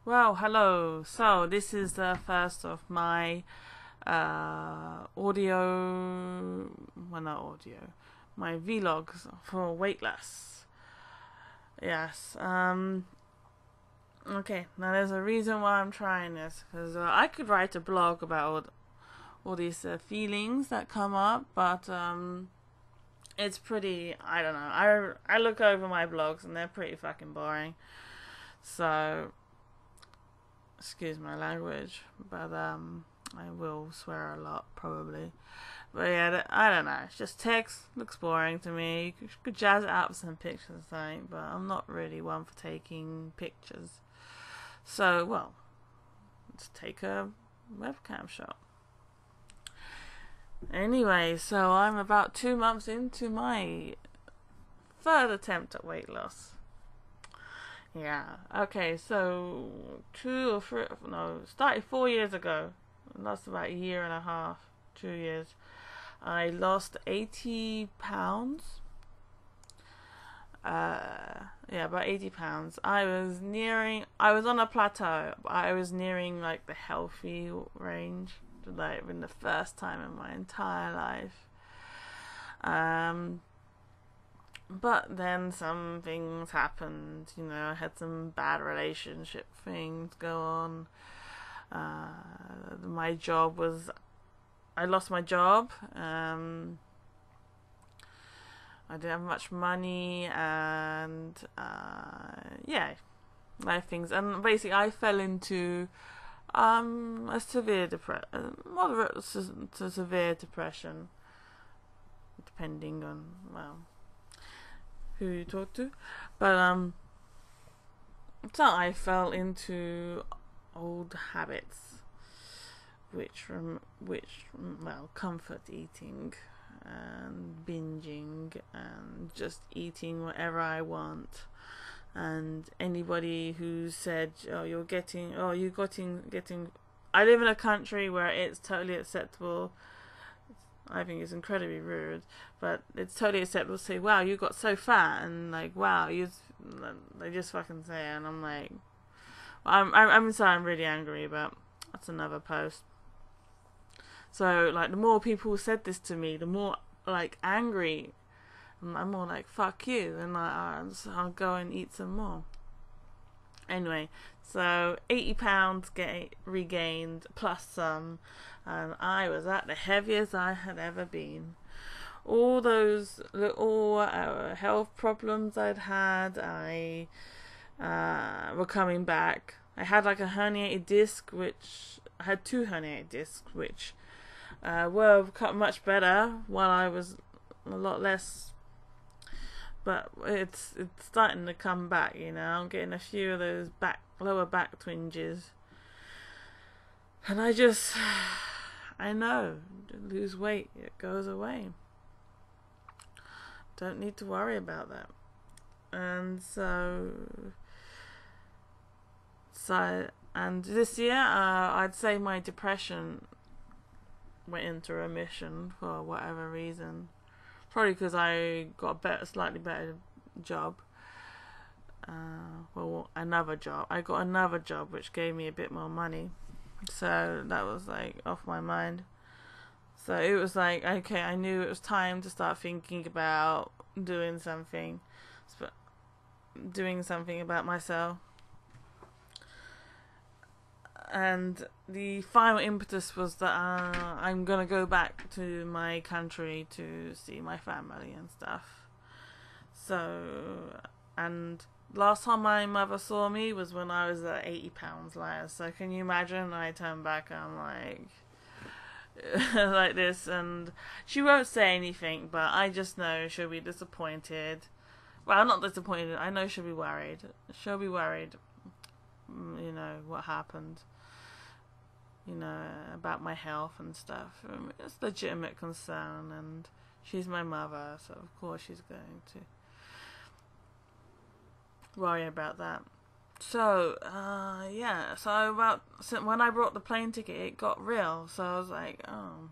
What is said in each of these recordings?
Well, hello. So this is the first of my audio, well, not audio, my vlogs for weight loss. Yes. Okay. Now there's a reason why I'm trying this because I could write a blog about all these feelings that come up, but it's pretty. I don't know. I look over my blogs and they're pretty fucking boring. So excuse my language, but I will swear a lot probably. But yeah, I don't know. It's just text looks boring to me. You could jazz it up with some pictures or something, but I'm not really one for taking pictures. So well, let's take a webcam shot. Anyway, so I'm about 2 months into my third attempt at weight loss. Yeah. Okay. So 2 or 3, no, started 4 years ago. Lost about a year and a half, 2 years. I lost 80 pounds. Yeah, about 80 pounds. I was on a plateau, but I was nearing like the healthy range, like in the first time in my entire life. But then some things happened, I had some bad relationship things go on. My job was, I lost my job. I didn't have much money, and yeah, life things. And basically, I fell into a severe moderate to severe depression, depending on who you talk to. But so I fell into old habits, which comfort eating and binging and just eating whatever I want. And anybody who said, you're getting, I live in a country where it's totally acceptable. I think it's incredibly rude, but it's totally acceptable to say, wow, you got so fat, and like, wow, they just fucking say it, and I'm like, I'm sorry, I'm really angry, but that's another post. So like, the more people said this to me, the more like angry, and I'm more like, fuck you, and I'll go and eat some more. Anyway, so 80 pounds get regained plus some, and I was at the heaviest I had ever been. All those little health problems I'd had, were coming back. I had like a herniated disc, I had 2 herniated discs, which were much better while I was a lot less. But it's starting to come back, I'm getting a few of those lower back twinges. And I know, lose weight, it goes away. Don't need to worry about that. And and this year, I'd say my depression went into remission for whatever reason. Probably because I got a slightly better job. Another job. I got another job which gave me a bit more money. So that was like off my mind. So it was like, okay, I knew it was time to start thinking about doing something about myself. And the final impetus was that I'm gonna go back to my country to see my family and stuff. So, and last time my mother saw me was when I was at 80 pounds lighter. So can you imagine? I turn back and I'm like like this, and she won't say anything, but I just know she'll be disappointed. Well, I'm not disappointed. I know she'll be worried. She'll be worried. What happened. About my health and stuff. It's a legitimate concern, and she's my mother, so of course she's going to worry about that. So, yeah. So when I bought the plane ticket, it got real. So I was like, oh,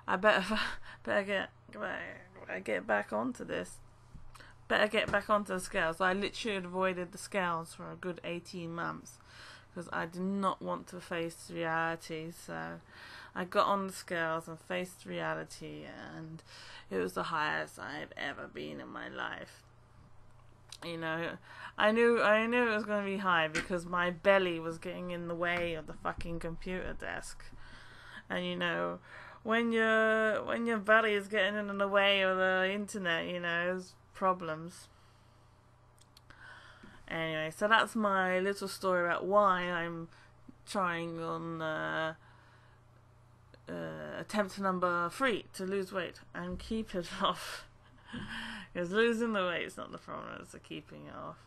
I better get back onto this. Better get back onto the scales. I literally avoided the scales for a good 18 months. because I did not want to face reality. So I got on the scales and faced reality, and it was the highest I had ever been in my life. You know, I knew it was going to be high because my belly was getting in the way of the fucking computer desk. And you know, when your belly is getting in the way of the internet, you know, there's problems. Anyway, so that's my little story about why I'm trying on attempt number 3 to lose weight and keep it off. Because losing the weight is not the problem, it's the keeping it off.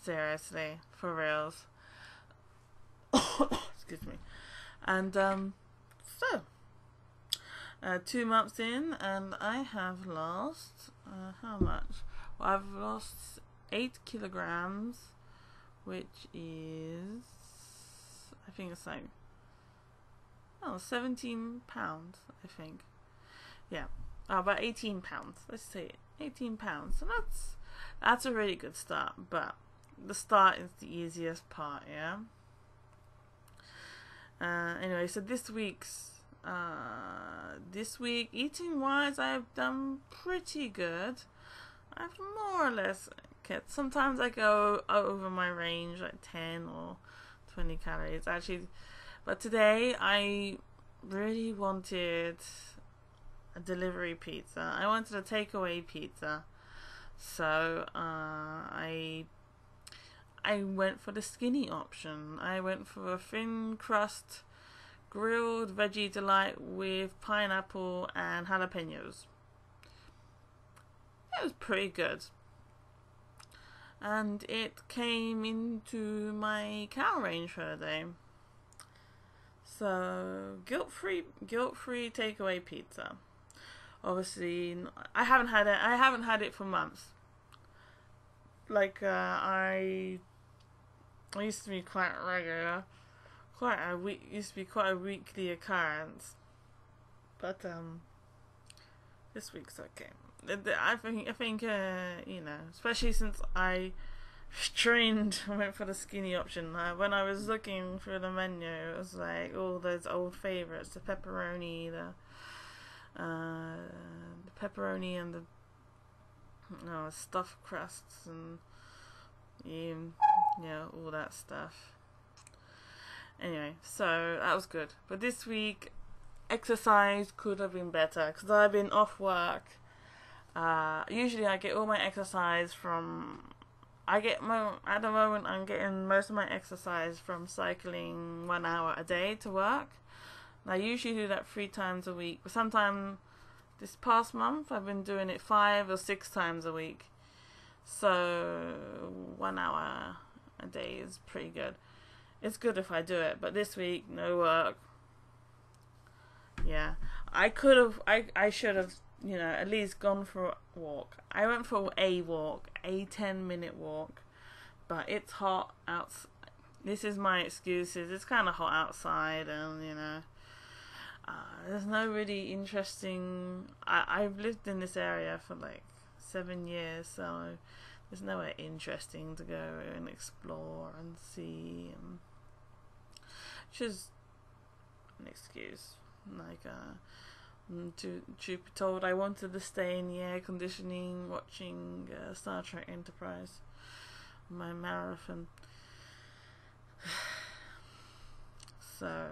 Seriously, for reals. Excuse me. And so 2 months in, and I have lost how much? Well, I've lost 8 kilograms, which is, I think it's like 17 pounds, I think. Yeah. About 18 pounds. Let's say 18 pounds. So that's a really good start. But the start is the easiest part, yeah. Anyway, so this week eating wise, I've done pretty good. I've more or less kept. Sometimes I go over my range, like 10 or 20 calories actually. But today I really wanted a delivery pizza. I wanted a takeaway pizza, so I went for the skinny option. I went for a thin crust grilled veggie delight with pineapple and jalapenos. It was pretty good, and it came into my cal range for the day. So guilt-free takeaway pizza. Obviously, I haven't had it for months. Like I used to be quite regular, used to be quite a weekly occurrence. But this week's okay. I think you know, especially since I went for the skinny option. When I was looking through the menu, it was like all those old favorites: the pepperoni, the pepperoni and the stuffed crusts, and all that stuff. Anyway, so that was good. But this week, exercise could have been better because I've been off work. Usually I get all my exercise from. At the moment I'm getting most of my exercise from cycling 1 hour a day to work. I usually do that 3 times a week, but sometimes this past month I've been doing it 5 or 6 times a week. So 1 hour a day is pretty good. It's good if I do it, but this week no work. Yeah, I should have, at least gone for a walk. I went for a walk, a 10-minute walk, but it's hot outside. This is my excuses. It's kind of hot outside, and there's no really interesting. I've lived in this area for like 7 years, so there's nowhere interesting to go and explore and see, and just an excuse. Like, truth be told, I wanted to stay in the air conditioning, watching Star Trek Enterprise, my marathon. So,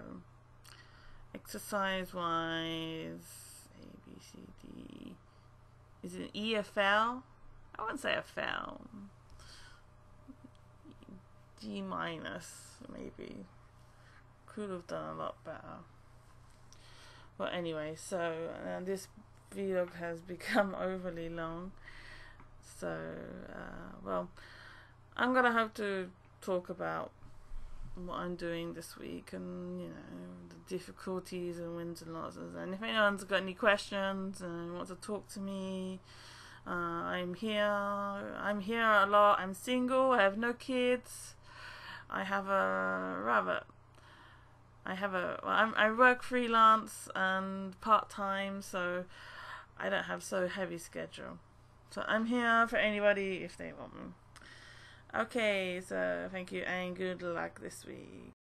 exercise-wise, A, B, C, D. Is it EFL? I wouldn't say FL. D minus, maybe. Could have done a lot better. But anyway, so this vlog has become overly long. So, I'm going to have to talk about what I'm doing this week, and the difficulties and wins and losses. And if anyone's got any questions and wants to talk to me, I'm here a lot. I'm single, I have no kids. I work freelance and part-time, so I don't have so heavy schedule. So I'm here for anybody if they want me. Okay, so thank you and good luck this week.